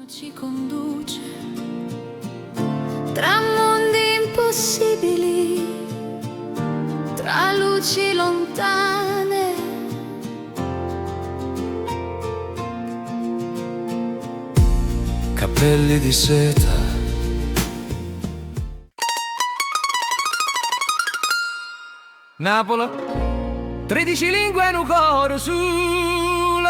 Ci conduce tra mondi impossibili, tra luci lontane. Capelli di seta, Napola, 13 lingue in un coro solo.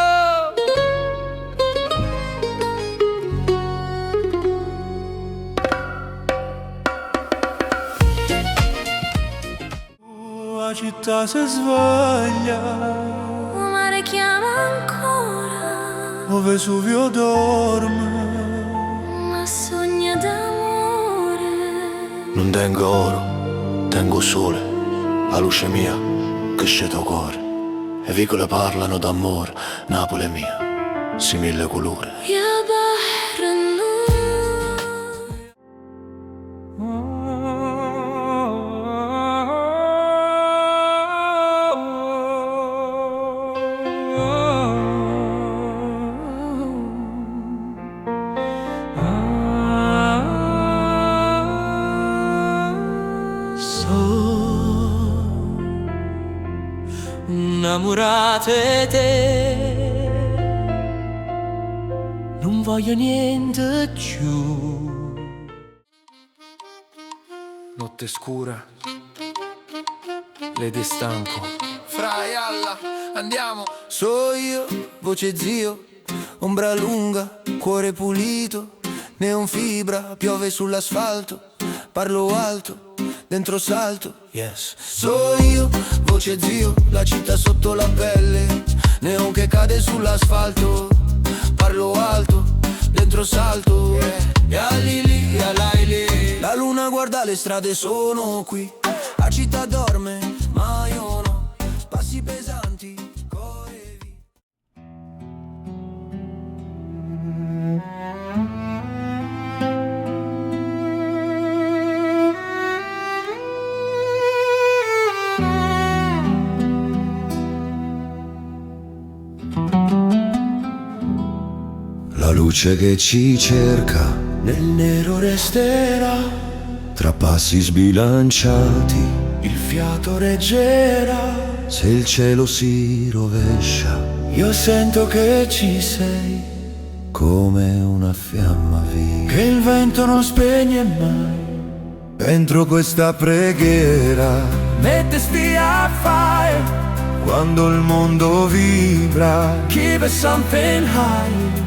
La città si sveglia, Un mare chiama ancora, o Vesuvio dorme. ma sogna d'amore. Non tengo oro, tengo sole, la luce mia che scende al cuore. E vicole parlano d'amore, Napoli è mia, si mille colori. يا بحر النور Innamorate te, non voglio niente più. Notte scura, Lady stanco. Fra Yalla, andiamo. So io, voce zio, ombra lunga, cuore pulito, neon fibra, piove sull'asfalto, parlo alto, dentro salto, yes. So io, voce zio, la città sotto la pelle, neon che cade sull'asfalto, parlo alto, dentro salto, yeah. Ya Lili, ya Laili. La luna guarda le strade, sono qui, la città dorme, ma io no, passi pesanti, cuore vi. La luce che ci cerca, Nel nero resterà, tra passi sbilanciati, il fiato reggerà. se il cielo si rovescia, Io sento che ci sei, come una fiamma viva. che il vento non spegne mai. Dentro questa preghiera, Mettesti a fire, quando il mondo vibra, keep it something high.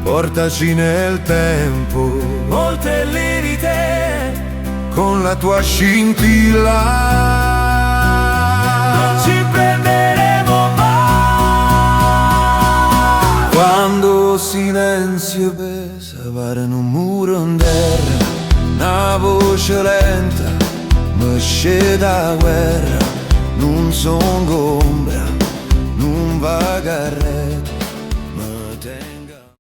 portaci nel tempo, Molte lirite, con la tua scintilla. non ci prenderemo mai. Quando silenzio pesa, pare un muro in terra, una voce lenta, mi scende da guerra, non son ombra, non vaga